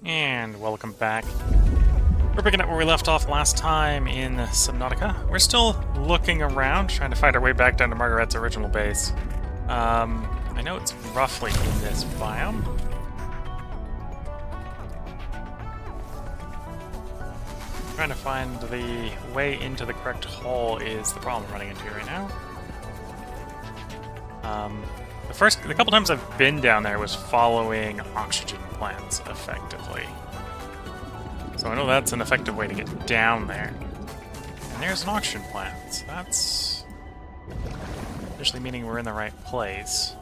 And welcome back. We're picking up where we left off last time in Subnautica. We're still looking around, trying to find our way back down to Margaret's original base. I know it's roughly in this biome. Trying to find the way into the correct hole is the problem I'm running into right now. The couple times I've been down there was following oxygen plants effectively. So I know that's an effective way to get down there. And there's an oxygen plant, so that's officially meaning we're in the right place.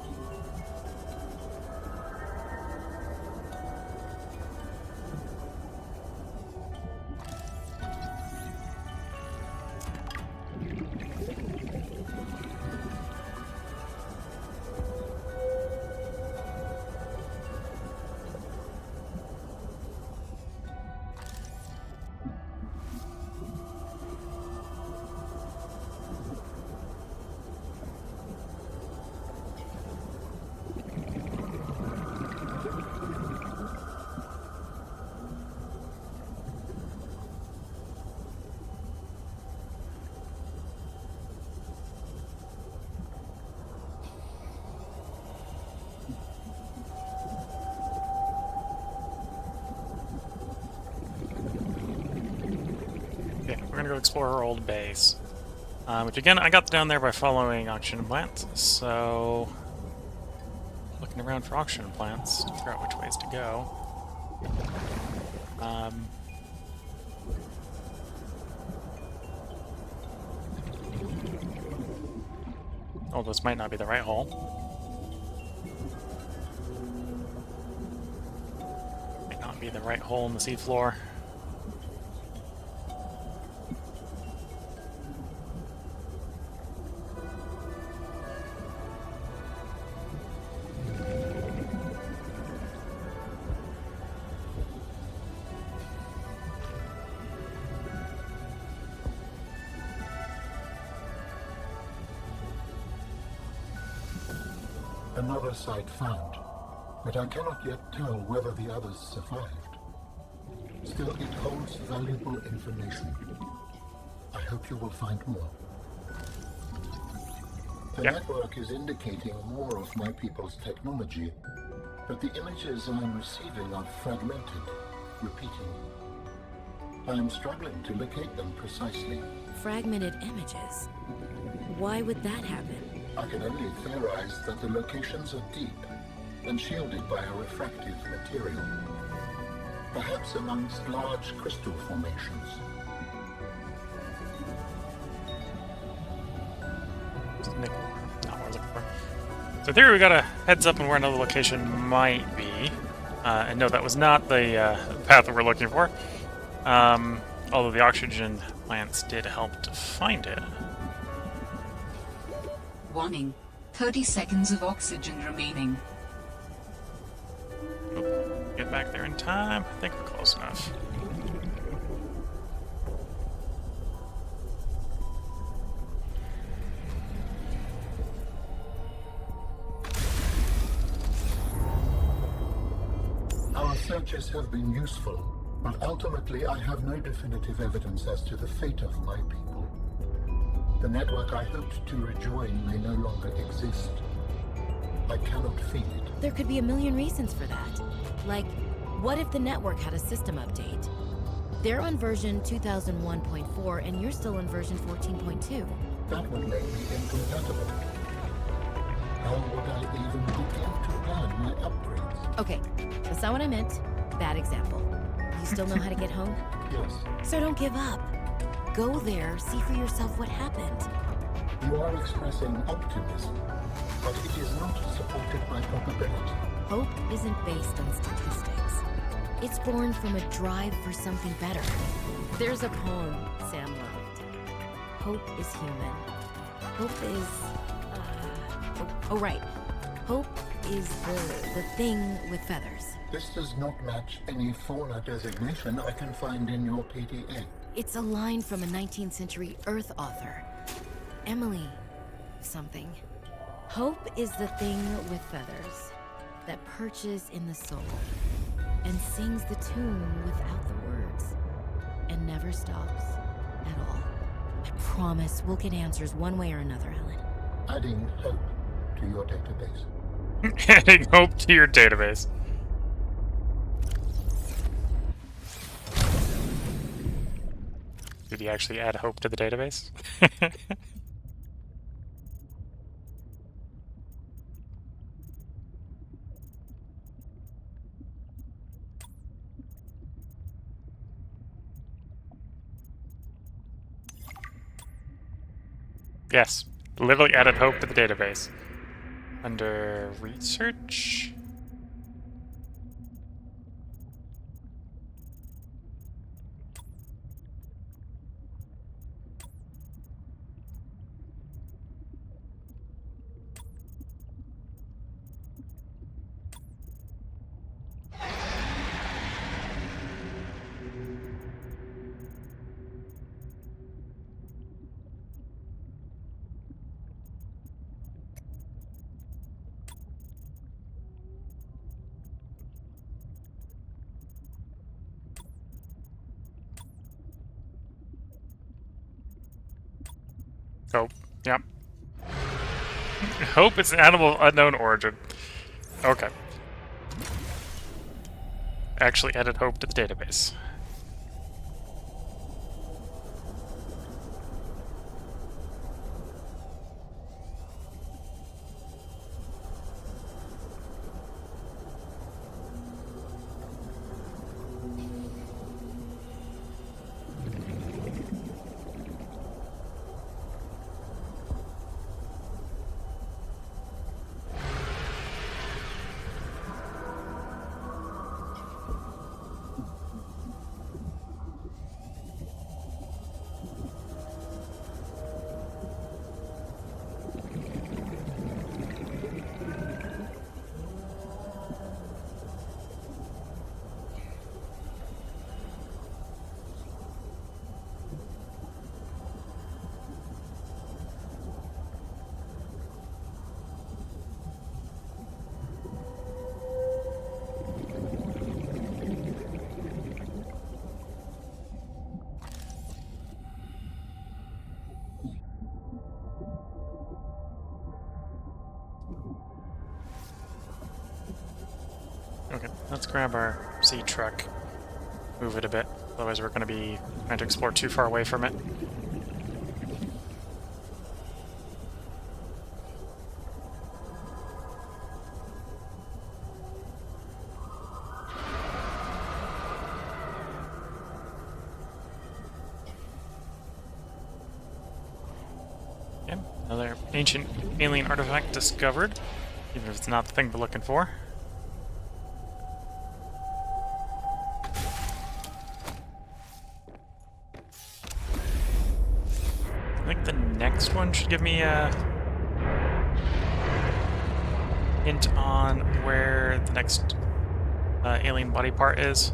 We're gonna go explore our old base. Which again, I got down there by following oxygen plants, so looking around for oxygen plants to figure out which ways to go. Oh, this might not be the right hole. Might not be the right hole in the seafloor. Another site found, but I cannot yet tell whether the others survived. Still, it holds valuable information. I hope you will find more. The network is indicating more of my people's technology, but the images I am receiving are fragmented, repeating. I am struggling to locate them precisely. Fragmented images? Why would that happen? I can only theorize that the locations are deep and shielded by a refractive material, perhaps amongst large crystal formations. Nickel. Not what I was looking for. So in theory, we got a heads up on where another location might be. And no, that was not the path that we're looking for. Although the oxygen plants did help to find it. Warning. 30 seconds of oxygen remaining. Oh, get back there in time. I think we're close enough. Our searches have been useful, but ultimately I have no definitive evidence as to the fate of my people. The network I hoped to rejoin may no longer exist. I cannot feel it. There could be a million reasons for that. Like, what if the network had a system update? They're on version 2001.4 and you're still on version 14.2. That would make me incompatible. How would I even begin to plan my upgrades? Okay, that's not what I meant. Bad example. You still know how to get home? Yes. So don't give up. Go there, see for yourself what happened. You are expressing optimism, but it is not supported by probability. Hope isn't based on statistics. It's born from a drive for something better. There's a poem Sam loved. Hope is human. Hope is... Oh, right. Hope is the thing with feathers. This does not match any fauna designation I can find in your PDA. It's a line from a 19th century Earth author. Emily something. Hope is the thing with feathers that perches in the soul. and sings the tune without the words, and never stops at all. I promise we'll get answers one way or another, Ellen. Adding hope to your database. Adding hope to your database. Did he actually add hope to the database? Yes, literally added hope to the database. Under research? Hope. Yep. Hope is an animal of unknown origin. Okay. Actually added hope to the database. Okay, let's grab our sea truck. Move it a bit, otherwise we're going to be trying to explore too far away from it. Okay, another ancient alien artifact discovered, even if it's not the thing we're looking for. I think the next one should give me a hint on where the next alien body part is.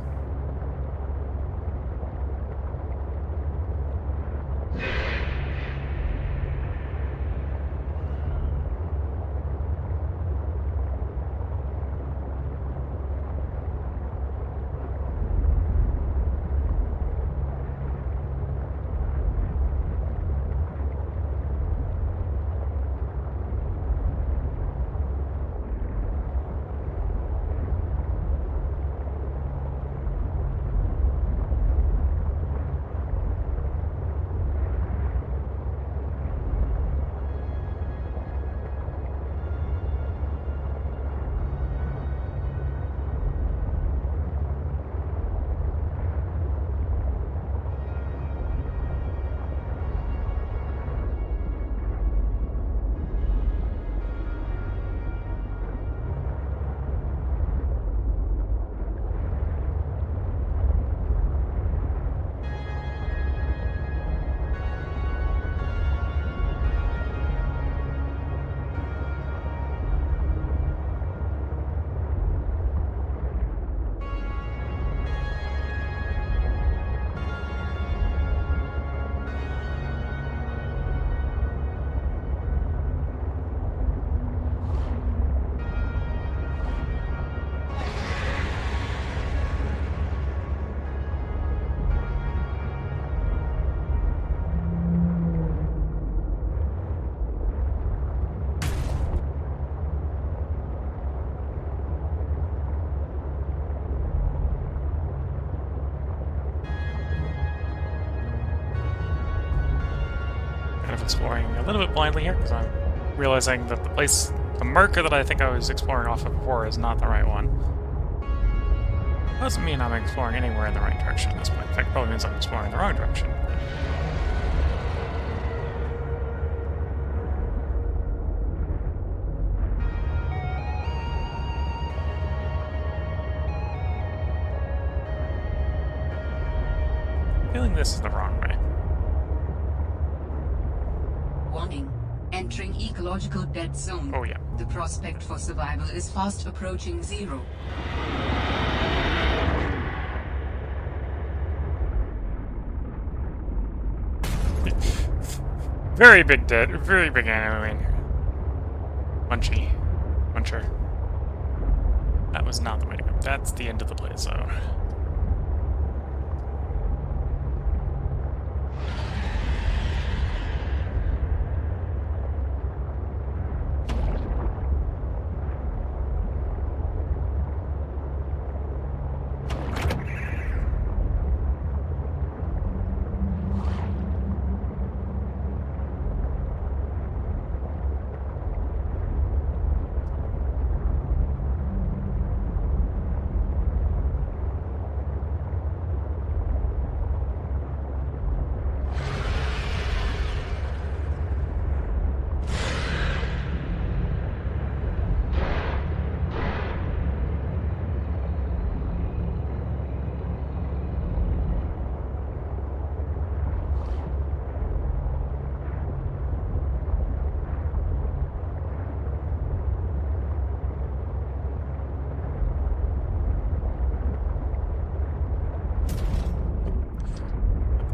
exploring a little bit blindly here, because I'm realizing that the marker that I think I was exploring off of before is not the right one. Doesn't mean I'm exploring anywhere in the right direction at this point. In fact, it probably means I'm exploring the wrong direction. I'm feeling this is the wrong way. Warning. Entering ecological dead zone. Oh yeah. The prospect for survival is fast approaching zero. Very big enemy in here. Muncher. That was not the way to go. That's the end of the play zone.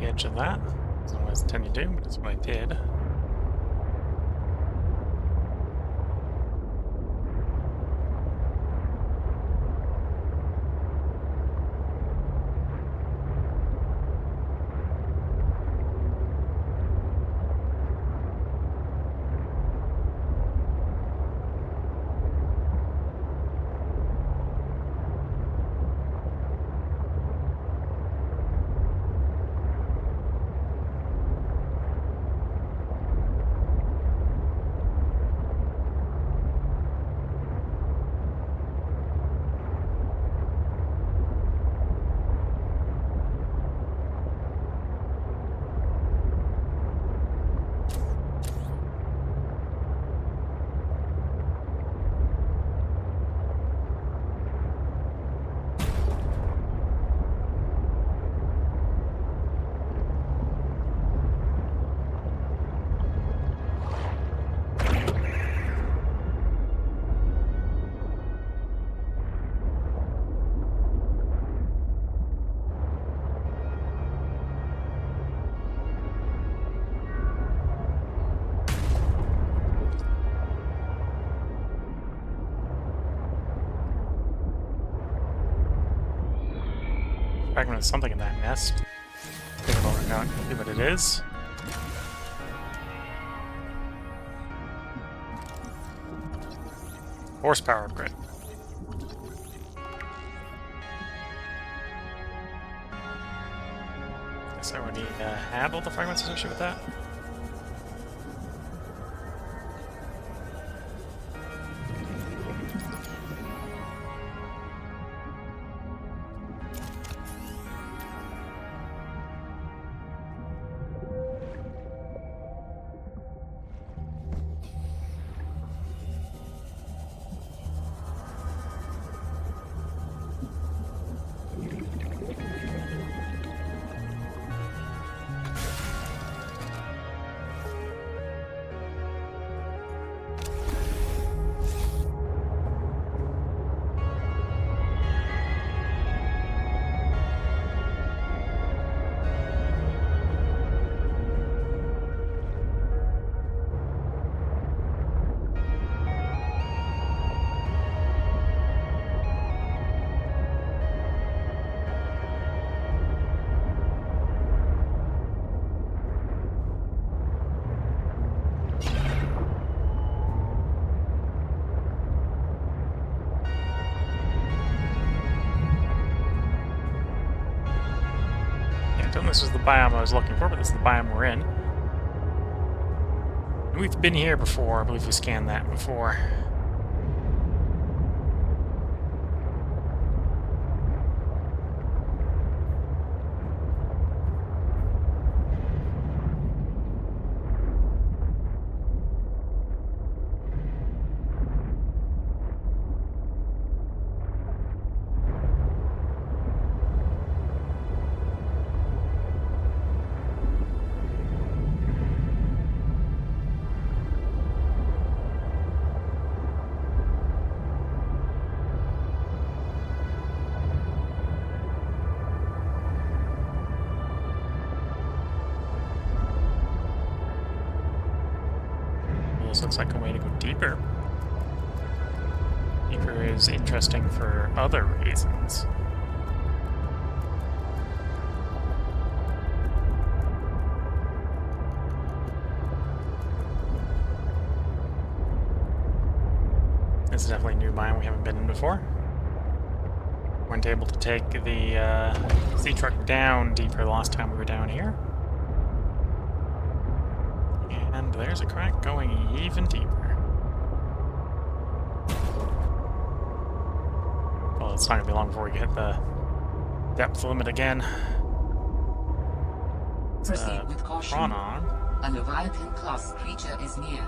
Edge of that. That's not what I was intending to do, but it's what I did. Fragment of something in that nest. Take a moment out and see what it is. Horsepower grid. Guess I would need to handle the fragments associated with that. This is the biome I was looking for, but this is the biome we're in. We've been here before. I believe we scanned that before. This looks like a way to go deeper. Deeper is interesting for other reasons. This is definitely a new mine we haven't been in before. Weren't able to take the sea truck down deeper the last time we were down here. And there's a crack going even deeper. Well, it's not going to be long before we hit the depth limit again. Proceed with caution. Prawn. A Leviathan-class creature is near.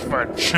Fudge.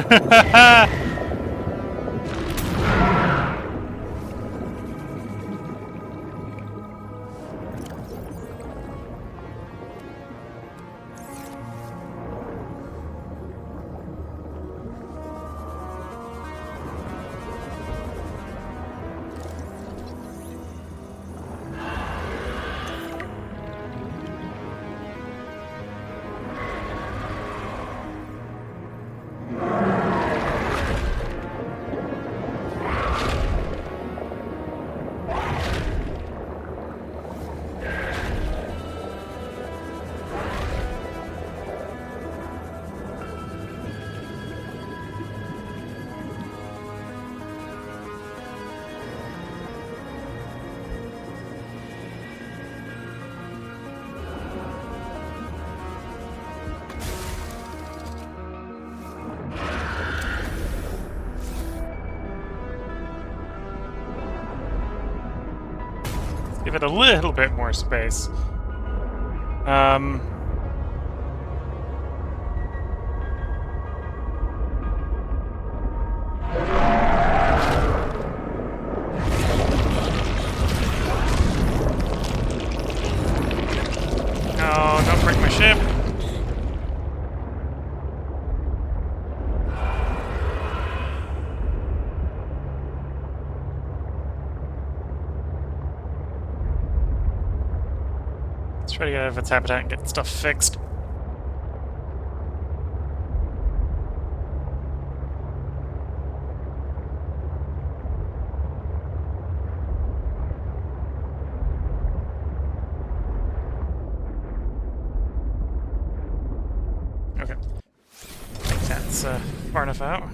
Give it a little bit more space. No, don't break my ship. Try to get out of its habitat and get stuff fixed. Okay. I think that's far enough out.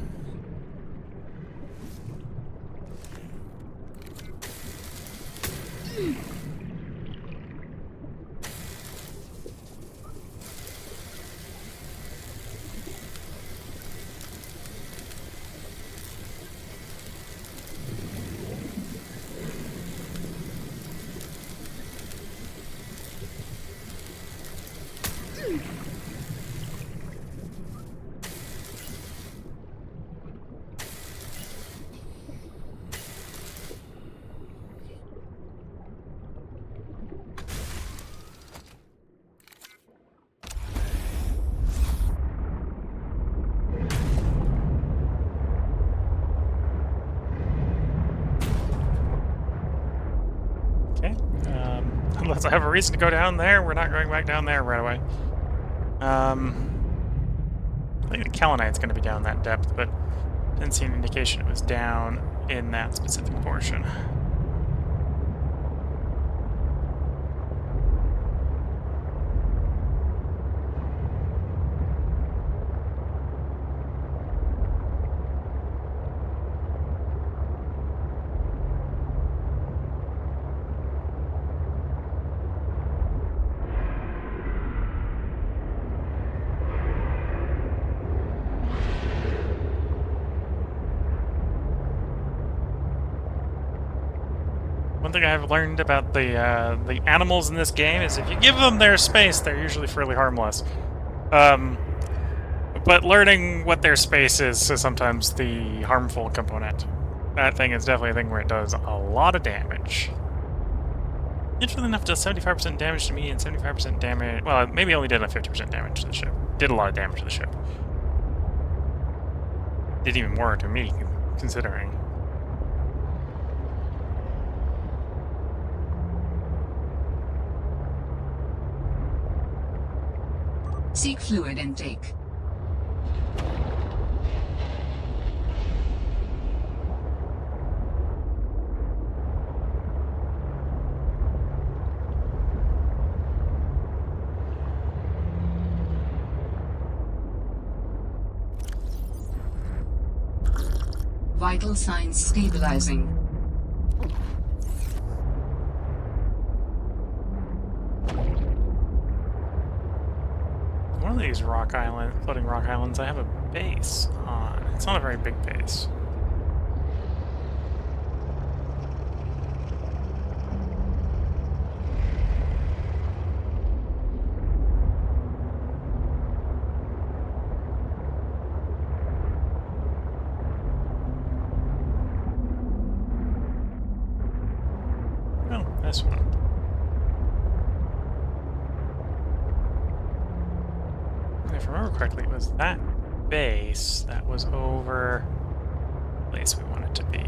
Unless I have a reason to go down there, we're not going back down there right away. I think the Kalinite's going to be down that depth, but didn't see an indication it was down in that specific portion. One thing I've learned about the animals in this game is if you give them their space, they're usually fairly harmless. But learning what their space is sometimes the harmful component. That thing is definitely a thing where it does a lot of damage. Interestingly enough, it does 75% damage to me and 75% damage... Well, maybe only did like 50% damage to the ship. Did a lot of damage to the ship. Did even more to me, considering. Seek fluid intake. Vital signs stabilizing. One of these floating rock islands, I have a base on. It's not a very big base. Oh, this one. If I remember correctly, it was that base that was over the place we want it to be.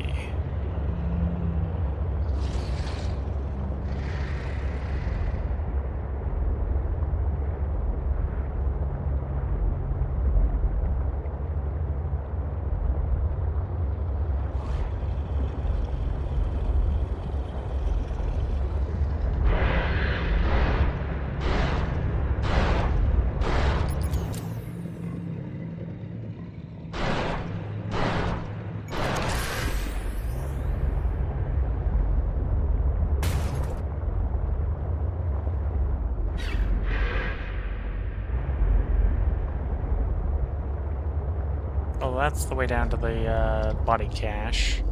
Oh, that's the way down to the body cache.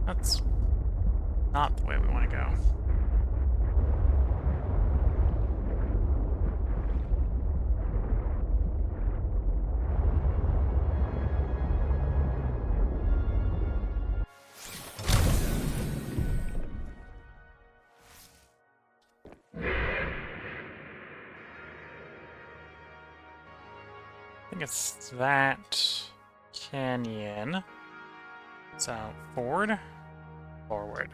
That's not the way we want to go. I think it's that canyon. So, forward? Forward.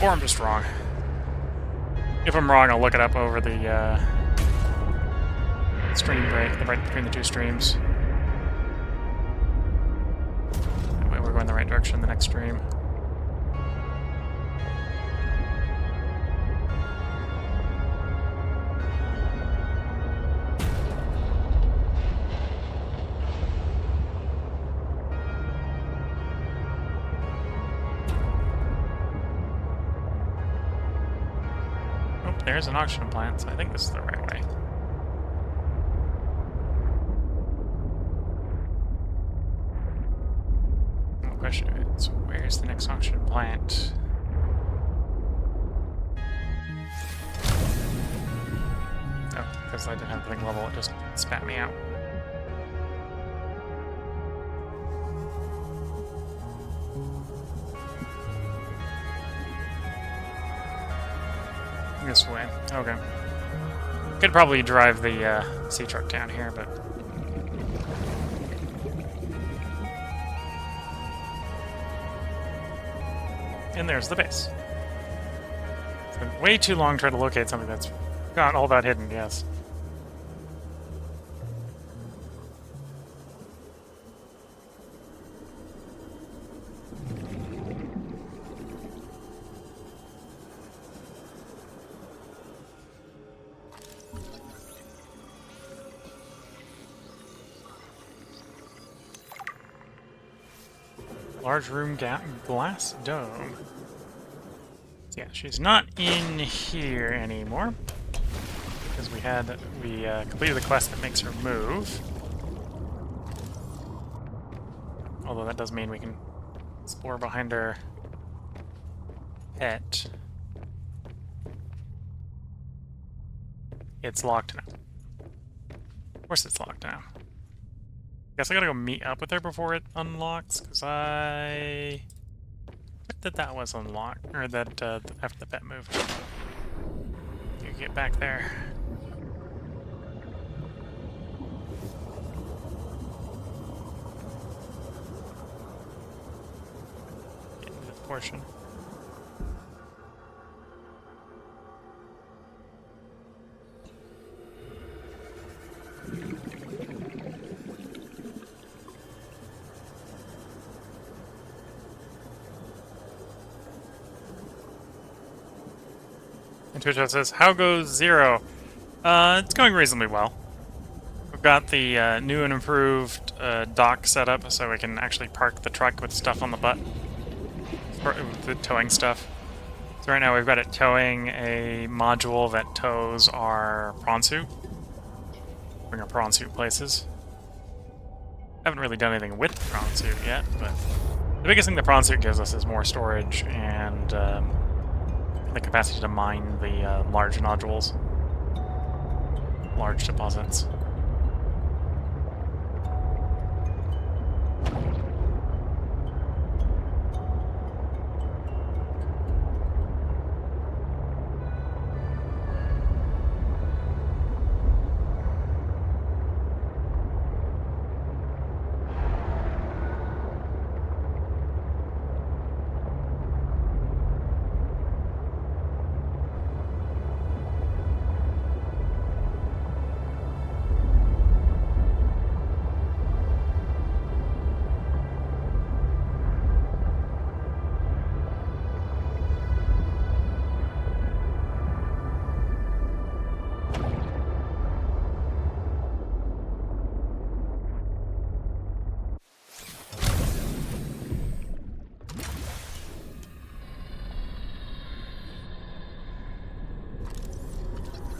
Or I'm just wrong. If I'm wrong, I'll look it up over the stream break, the right between the two streams. That way we're going the right direction in the next stream. There's an oxygen plant, so I think this is the right way. The question is, where's the next oxygen plant? Oh, because I didn't have the thing level, it just spat me out. This way. Okay. Could probably drive the sea truck down here, but... And there's the base. It's been way too long trying to locate something that's not all that hidden, yes. Large room glass dome. So yeah, she's not in here anymore because we completed the quest that makes her move. Although that does mean we can Explore behind her pet. It's locked now. Of course it's locked now. Guess I gotta go meet up with her before it unlocks, because I... What did that was unlock? Or that, after the pet moved. You get back there. Get into the portion. And Twitch says, "How goes Zero?" It's going reasonably well. We've got the new and improved dock set up, so we can actually park the truck with stuff on the butt, with the towing stuff. So right now we've got it towing a module that tows our prawn suit. Bring our prawn suit places. Haven't really done anything with the prawn suit yet, but the biggest thing the prawn suit gives us is more storage and the capacity to mine the large nodules, large deposits.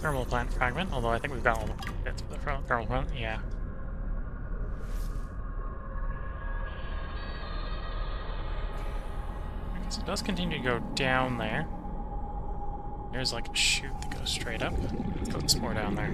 Thermal plant fragment, although I think we've got all the bits for the thermal plant, yeah. Okay, so it does continue to go down there. There's like a chute that goes straight up. Let's go explore down there.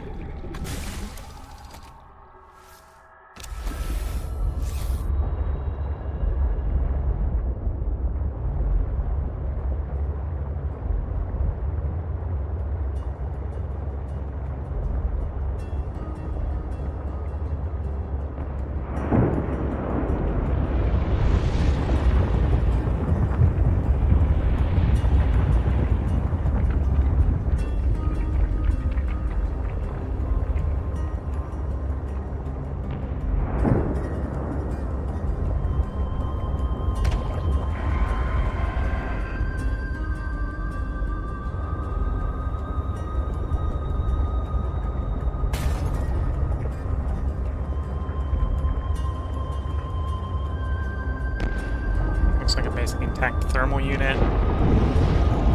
Looks like a basically intact thermal unit.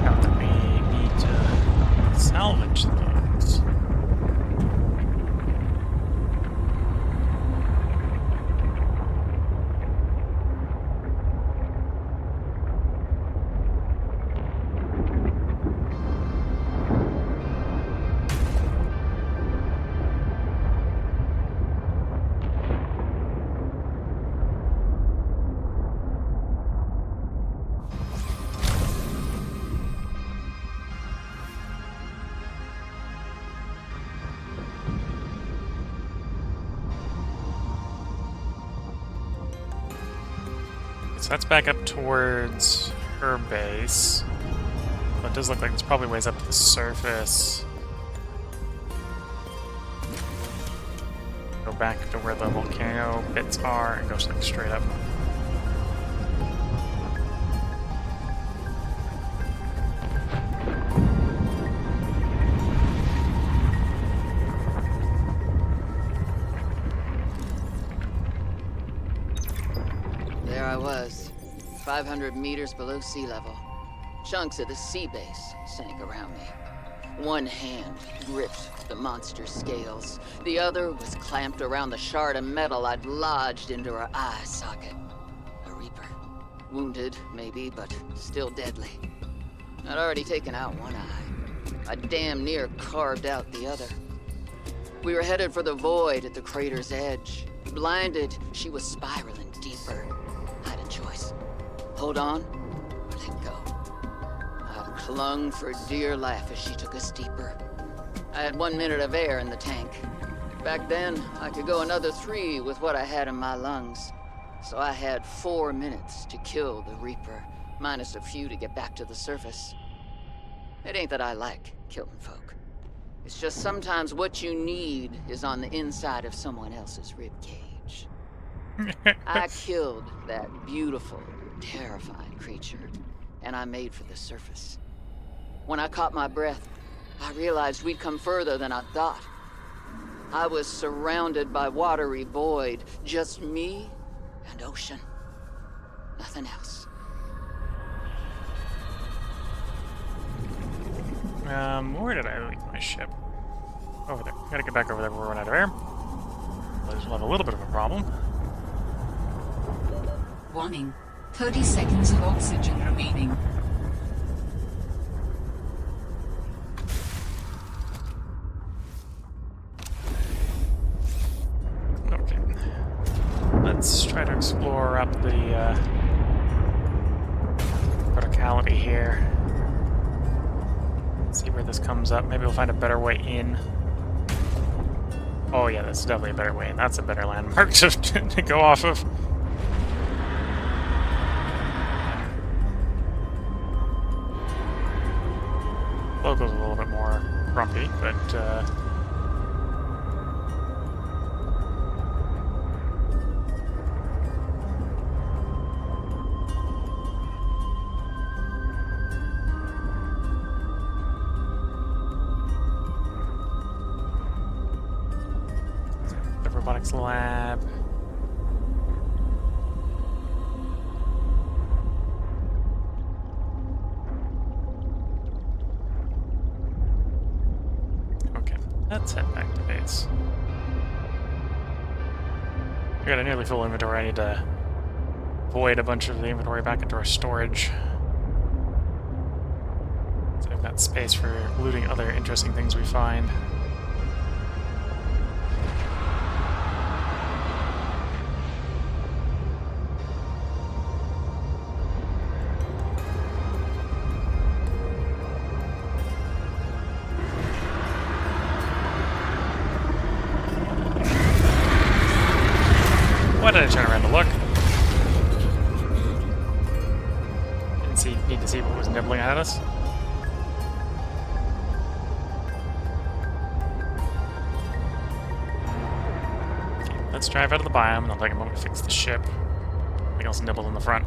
Not that we need to salvage those. So that's back up towards her base. But it does look like there's probably ways up to the surface. Go back to where the volcano bits are and go like straight up. There I was, 500 meters below sea level. Chunks of the sea base sank around me. One hand gripped the monster's scales. The other was clamped around the shard of metal I'd lodged into her eye socket. A Reaper. Wounded, maybe, but still deadly. I'd already taken out one eye. I damn near carved out the other. We were headed for the void at the crater's edge. Blinded, she was spiraling deeper. I had a choice. Hold on, or let go. I clung for dear life as she took us deeper. I had 1 minute of air in the tank. Back then, I could go another 3 with what I had in my lungs. So I had 4 minutes to kill the Reaper, minus a few to get back to the surface. It ain't that I like killing folk. It's just sometimes what you need is on the inside of someone else's ribcage. I killed that beautiful, terrifying creature, and I made for the surface. When I caught my breath, I realized we'd come further than I thought. I was surrounded by watery void, just me and ocean. Nothing else. Where did I leave my ship? Over there. Gotta get back over there before we run out of air. Otherwise we'll have a little bit of a problem. Warning. 30 seconds of oxygen remaining. Okay. Let's try to explore up the verticality here. See where this comes up. Maybe we'll find a better way in. Oh yeah, that's definitely a better way in. That's a better landmark to go off of. Local's a little bit more grumpy, but the robotics lab. Okay, let's head back to base. We got a nearly full inventory. I need to void a bunch of the inventory back into our storage. So I've got space for looting other interesting things we find. Why did I turn around to look? Didn't need to see what was nibbling at us. Okay, let's drive out of the biome and I'll take a moment to fix the ship. Something else nibbled in the front.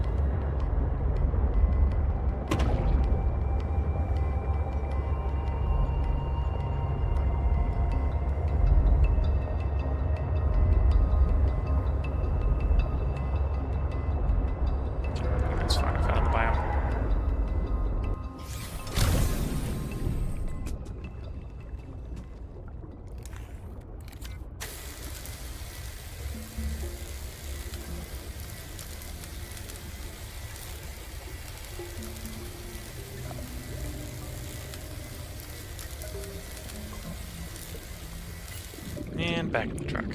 That's far enough out of the biome. And back in the truck. I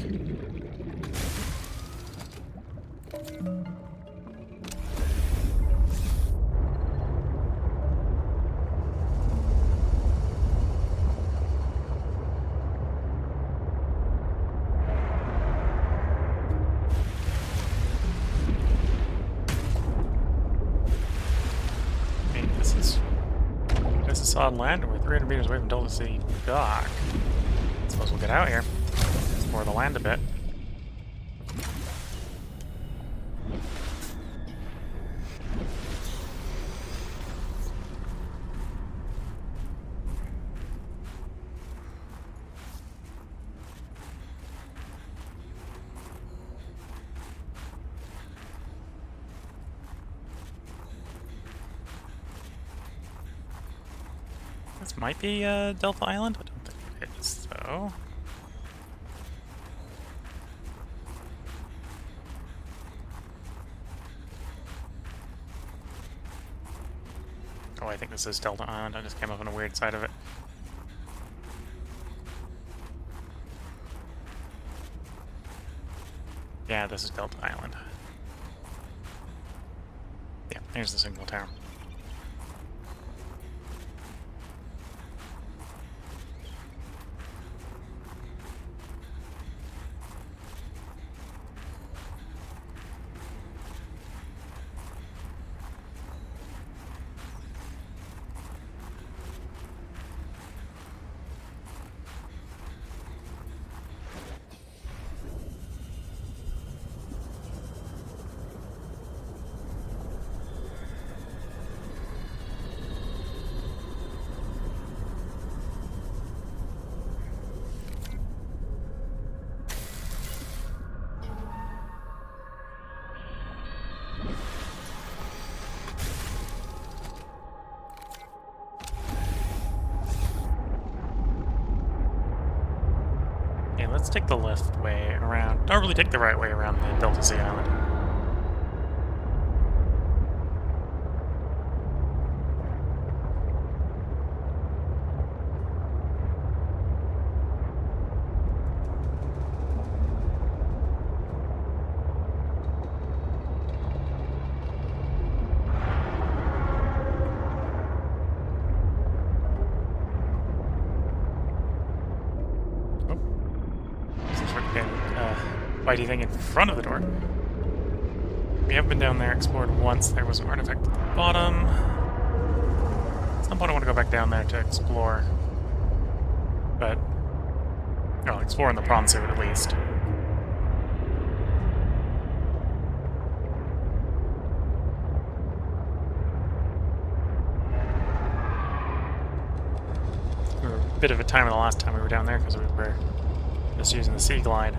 mean, this is solid land, and we're 300 meters away from Delta City Dock. I suppose we'll get out here. Explore the land a bit. This might be Delta Island. I don't think it is, though. Oh, I think this is Delta Island. I just came up on a weird side of it. Yeah, this is Delta Island. Yeah, here's the signal tower. Okay, let's take the left way around. Don't really take the right way around the Delta Sea Island. Fighty thing in front of the door. We have been down there, explored once. There was an artifact at the bottom. At some point I want to go back down there to explore. But, well, explore in the prawn suit at least. We were a bit of a time the last time we were down there because we were just using the Sea Glide.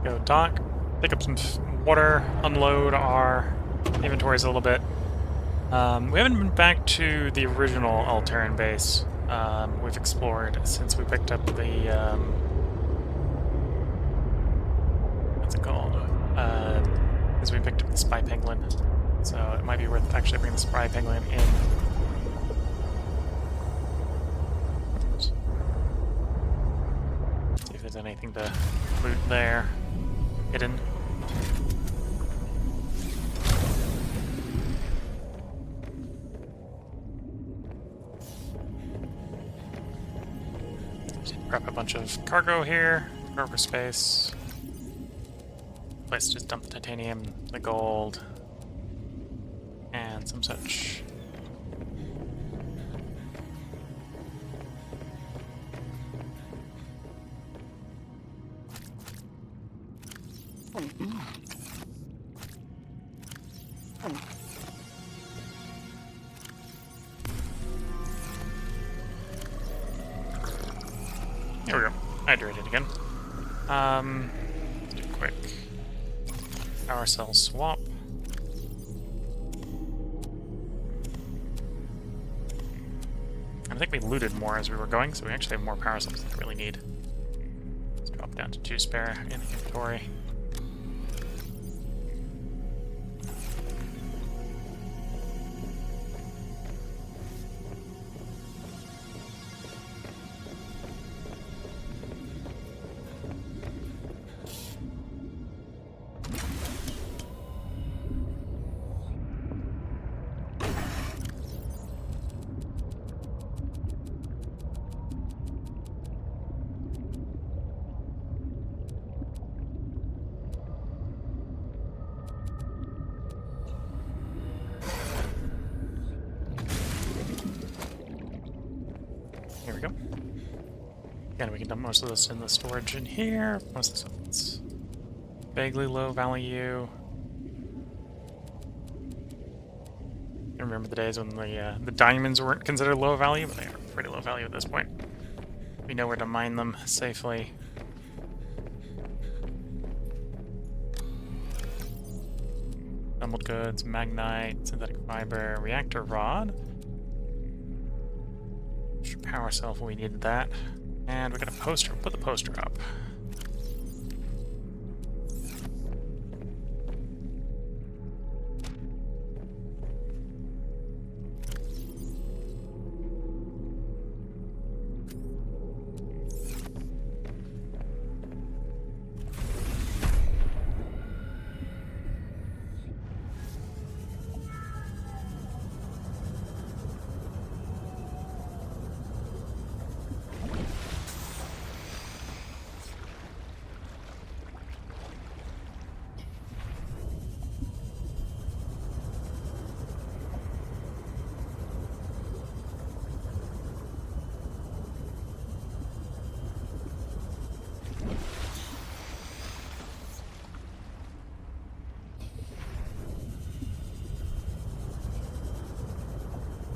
Go dock, pick up some water, unload our inventories a little bit. We haven't been back to the original Alterran base we've explored since we picked up the, what's it called? As we picked up the Spy Penguin. So it might be worth actually bringing the Spy Penguin in. See if there's anything to loot there. Hidden. Grab a bunch of cargo here, cargo space. Place to just dump the titanium, the gold, and some such. There we go. Hydrated again. Let's do a quick power cell swap. I think we looted more as we were going, so we actually have more power cells than we really need. Let's drop down to 2 spare in the inventory. Here we go. Again, we can dump most of this in the storage in here. Most of the stuff that's vaguely low value. I remember the days when the diamonds weren't considered low value, but they are pretty low value at this point. We know where to mine them safely. Assembled goods, magnite, synthetic fiber, reactor rod. Power cell if we needed that. And we got a poster. Put the poster up.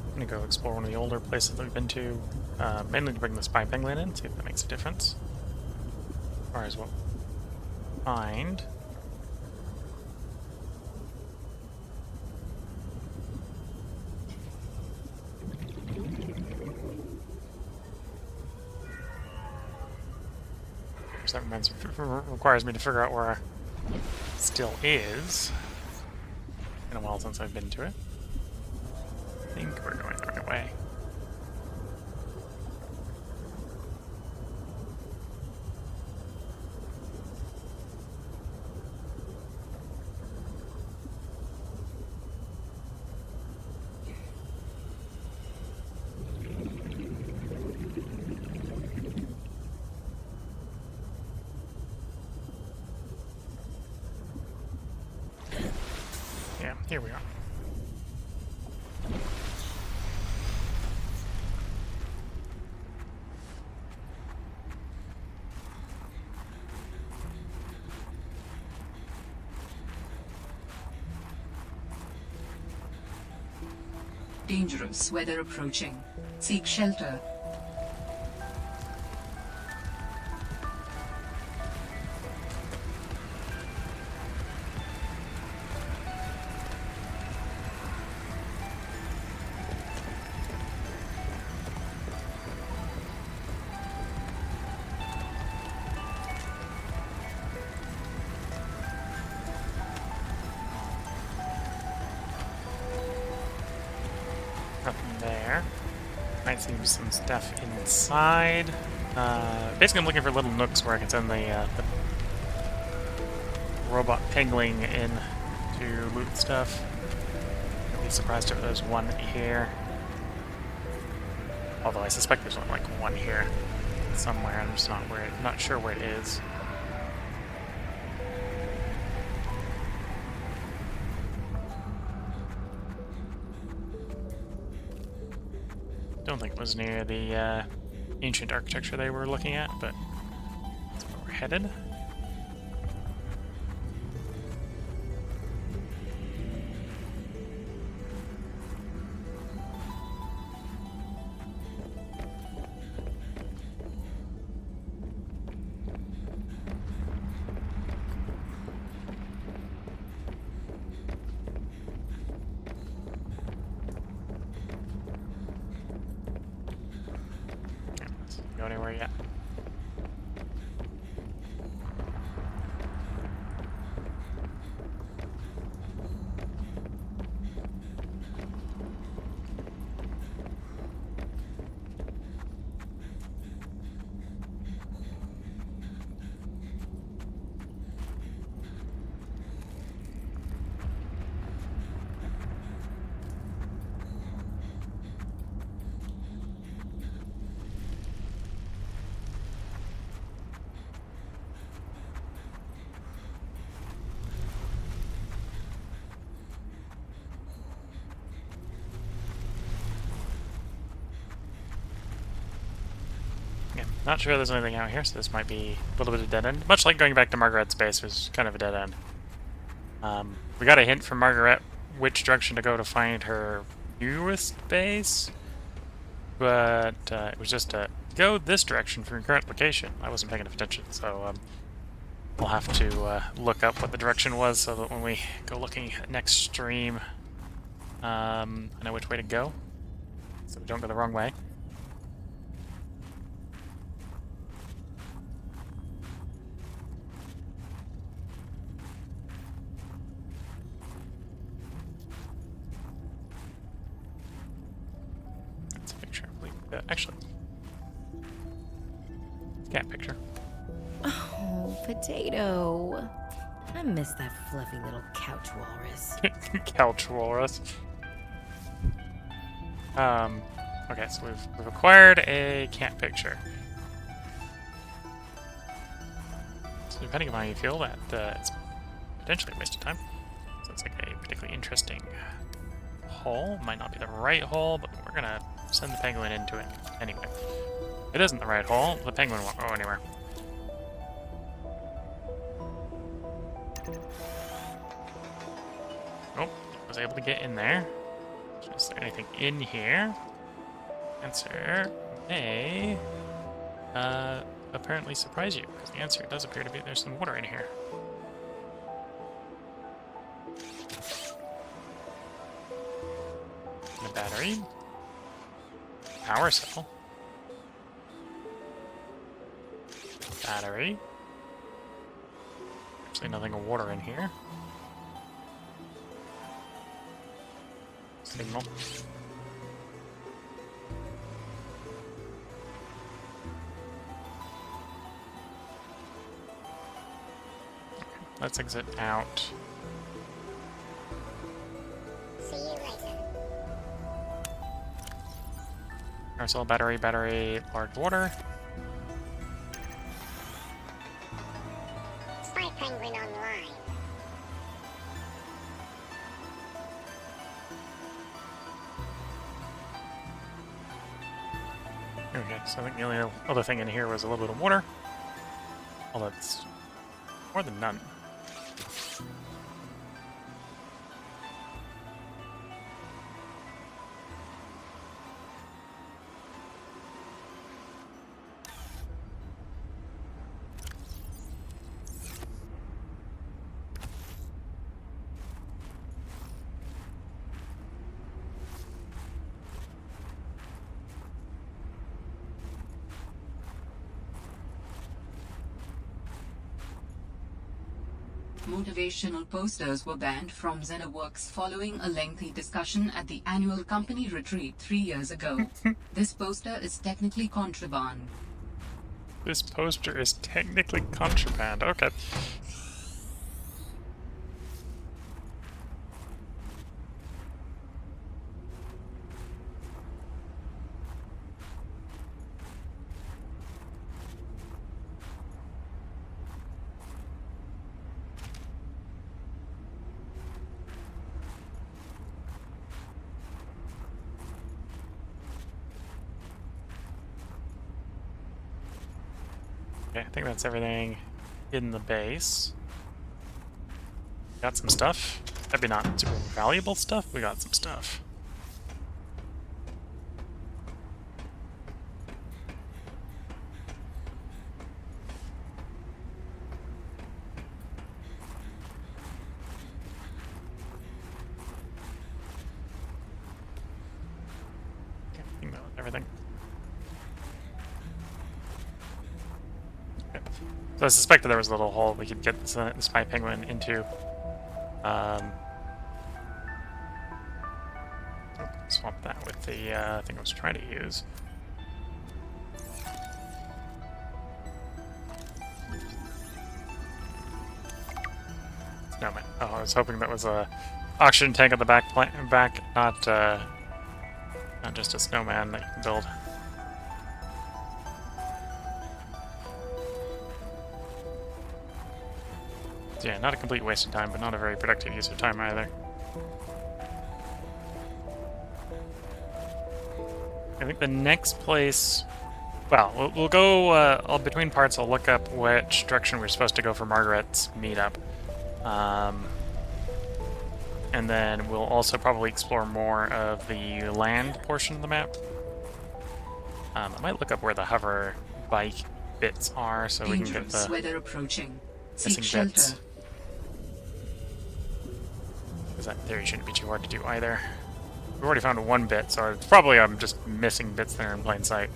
I'm gonna go explore one of the older places that we've been to, mainly to bring the spy penguin in, see if that makes a difference. As far as what we find. That requires me to figure out where it still is. Been a while since I've been to it. I think we're going the right way. Yeah, here we are. Dangerous weather approaching. Seek shelter. Nothing there. Might see some stuff inside. Basically, I'm looking for little nooks where I can send the robot pegling in to loot stuff. I'd be surprised if there's one here. Although I suspect there's only like one here somewhere. I'm just not sure where it is. Don't think it was near the ancient architecture they were looking at, but that's where we're headed. Go anywhere yet? Not sure there's anything out here, so this might be a little bit of dead end. Much like going back to Margaret's base was kind of a dead end. We got a hint from Margaret which direction to go to find her newest base, but it was just to go this direction from your current location. I wasn't paying attention, so we'll have to look up what the direction was so that when we go looking at next stream, I know which way to go, so we don't go the wrong way. That's a picture, I believe. Actually, cat picture. Oh, Potato. I miss that fluffy little couch walrus. Couch walrus. Okay, so we've acquired a cat picture. So depending on how you feel, that it's potentially a waste of time. So it's like a particularly interesting hole. Might not be the right hole, but we're gonna send the penguin into it anyway. If it isn't the right hole, the penguin won't go anywhere. Nope, was able to get in there. Is there anything in here? Answer may apparently surprise you, because the answer does appear to be there's some water in here. And a battery. Power cell. Battery. Actually nothing of water in here. Signal. Let's exit out. See you later. Aerosol battery, large water. Spy Penguin online. Okay, so I think the only other thing in here was a little bit of water. Well, that's more than none. Motivational posters were banned from ZenaWorks following a lengthy discussion at the annual company retreat 3 years ago. This poster is technically contraband. This poster is technically contraband. Okay. Okay, I think that's everything in the base. Got some stuff. Maybe not super valuable stuff, we got some stuff. Okay, I think that was everything. So I suspected there was a little hole we could get the spy penguin into. Swap that with the thing I was trying to use. Snowman. Oh, I was hoping that was a oxygen tank at the back, not just a snowman that you can build. Yeah, not a complete waste of time, but not a very productive use of time either. I think the next place Well, we'll go between parts. I'll look up which direction we're supposed to go for Margaret's meetup. And then we'll also probably explore more of the land portion of the map. I might look up where the hover bike bits are so we can get Dangerous the weather approaching. Seek missing shelter. bits. Because that theory shouldn't be too hard to do either. We've already found one bit, so it's probably I'm just missing bits there in plain sight.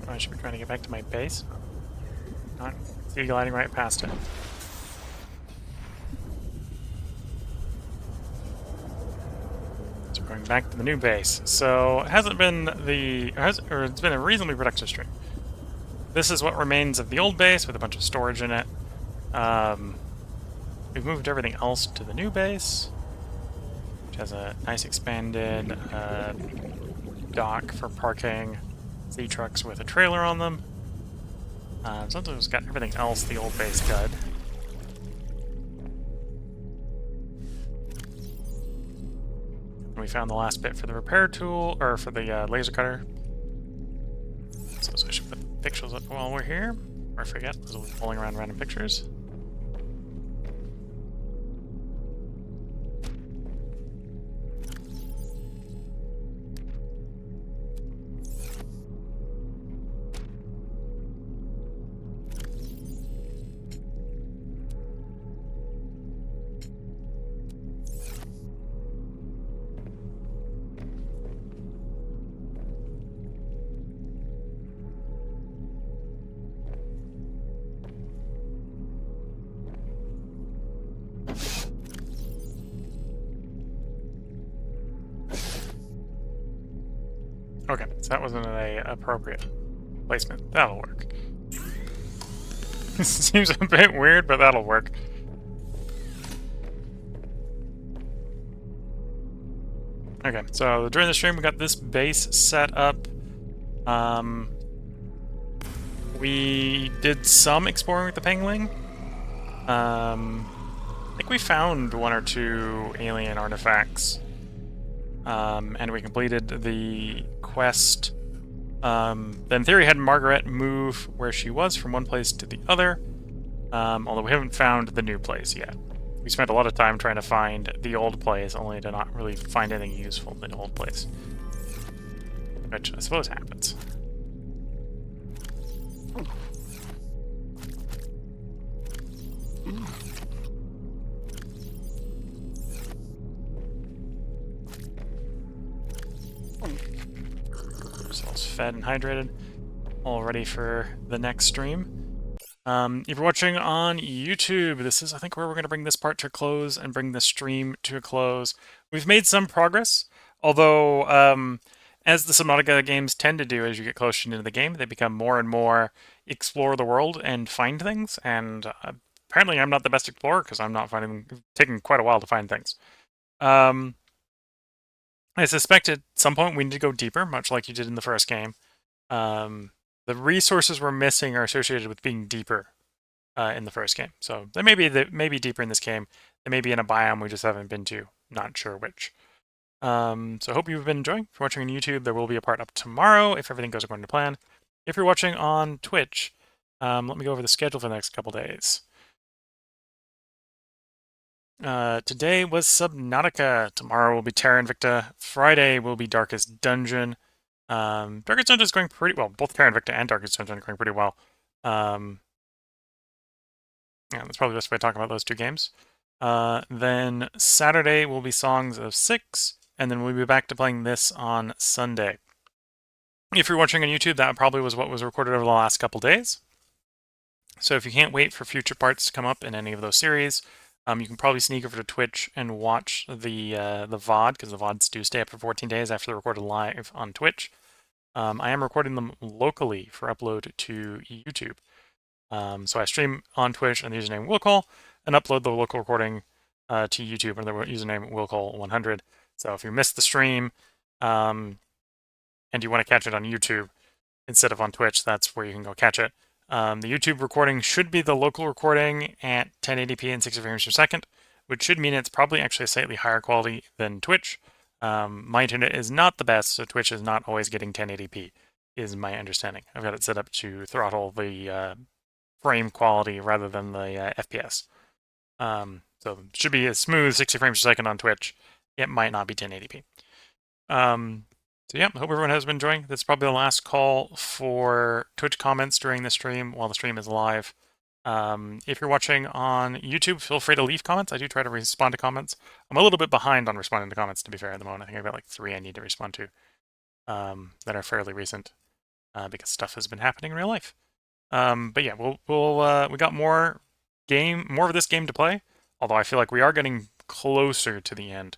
I should be trying to get back to my base. Not see gliding right past it. So we're going back to the new base. So it hasn't been it's been a reasonably productive stream. This is what remains of the old base with a bunch of storage in it. We've moved everything else to the new base, which has a nice expanded dock for parking Z-trucks with a trailer on them. Sometimes it's got everything else the old base could. We found the last bit for the repair tool, or for the laser cutter. So I should put the pictures up while we're here. Or I forget, because we'll be pulling around random pictures. Okay, so that wasn't an appropriate placement. That'll work. Seems a bit weird, but that'll work. Okay, so during the stream we got this base set up. We did some exploring with the Pengling. I think we found one or two alien artifacts. And we completed the quest. Then in theory had Margaret move where she was from one place to the other. Although we haven't found the new place yet. We spent a lot of time trying to find the old place, only to not really find anything useful in the old place. Which I suppose happens. Ourselves fed and hydrated. All ready for the next stream. If you're watching on YouTube, this is, I think, where we're going to bring this part to a close and bring the stream to a close. We've made some progress, although, as the Subnautica games tend to do as you get closer into the game, they become more and more explore the world and find things, and apparently I'm not the best explorer because I'm not taking quite a while to find things. I suspect at some point we need to go deeper, much like you did in the first game. The resources we're missing are associated with being deeper in the first game. So they may be deeper in this game. They may be in a biome we just haven't been to. Not sure which. So I hope you've been enjoying. If you're watching on YouTube, there will be a part up tomorrow if everything goes according to plan. If you're watching on Twitch, let me go over the schedule for the next couple days. Today was Subnautica. Tomorrow will be Terra Invicta. Friday will be Darkest Dungeon. Darkest Dungeon is going pretty well. Both Terra Invicta and Darkest Dungeon are going pretty well. Yeah, that's probably the best way to talk about those two games. Then Saturday will be Songs of Six, and then we'll be back to playing this on Sunday. If you're watching on YouTube, that probably was what was recorded over the last couple days. So if you can't wait for future parts to come up in any of those series, you can probably sneak over to Twitch and watch the VOD, because the VODs do stay up for 14 days after they're recorded live on Twitch. I am recording them locally for upload to YouTube. So I stream on Twitch under the username willcall and upload the local recording to YouTube under the username willcall100. So if you missed the stream and you want to catch it on YouTube instead of on Twitch, that's where you can go catch it. The YouTube recording should be the local recording at 1080p and 60 frames per second, which should mean it's probably actually a slightly higher quality than Twitch. My internet is not the best, so Twitch is not always getting 1080p, is my understanding. I've got it set up to throttle the frame quality rather than the FPS. So it should be a smooth 60 frames per second on Twitch. It might not be 1080p. So yeah, I hope everyone has been enjoying. This is probably the last call for Twitch comments during the stream while the stream is live. If you're watching on YouTube, feel free to leave comments. I do try to respond to comments. I'm a little bit behind on responding to comments, to be fair, at the moment. I think I've got like 3 I need to respond to that are fairly recent because stuff has been happening in real life. But yeah, we got more of this game to play. Although I feel like we are getting closer to the end.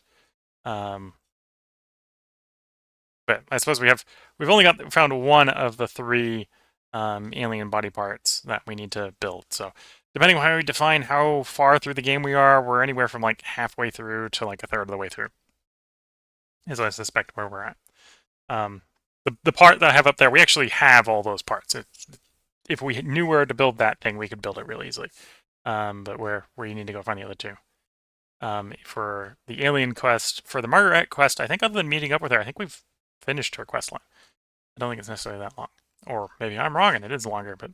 But I suppose we've only found one of the 3 alien body parts that we need to build. So depending on how we define how far through the game we are, we're anywhere from like halfway through to like a third of the way through, is I suspect where we're at. The part that I have up there, we actually have all those parts. If we knew where to build that thing, we could build it really easily. But where you need to go find the other 2. For the alien quest, for the Margaret quest, I think other than meeting up with her, I think we've finished her quest line. I don't think it's necessarily that long. Or maybe I'm wrong and it is longer, but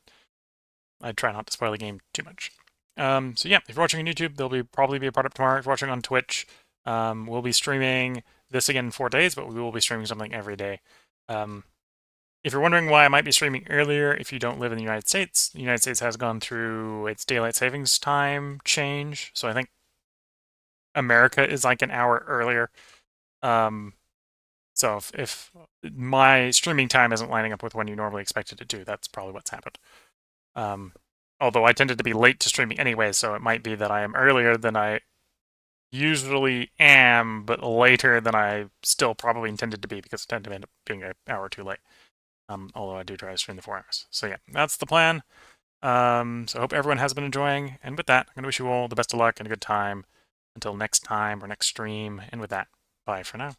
I try not to spoil the game too much. So yeah, if you're watching on YouTube, there'll probably be a part up tomorrow. If you're watching on Twitch, we'll be streaming this again in 4 days, but we will be streaming something every day. If you're wondering why I might be streaming earlier, if you don't live in the United States, the United States has gone through its daylight savings time change. So I think America is like an hour earlier. So if my streaming time isn't lining up with when you normally expect it to do, that's probably what's happened. Although I tended to be late to streaming anyway, so it might be that I am earlier than I usually am, but later than I still probably intended to be, because I tend to end up being an hour or 2 late. Although I do try to stream the 4 hours. So yeah, that's the plan. So I hope everyone has been enjoying. And with that, I'm going to wish you all the best of luck and a good time until next time or next stream. And with that, bye for now.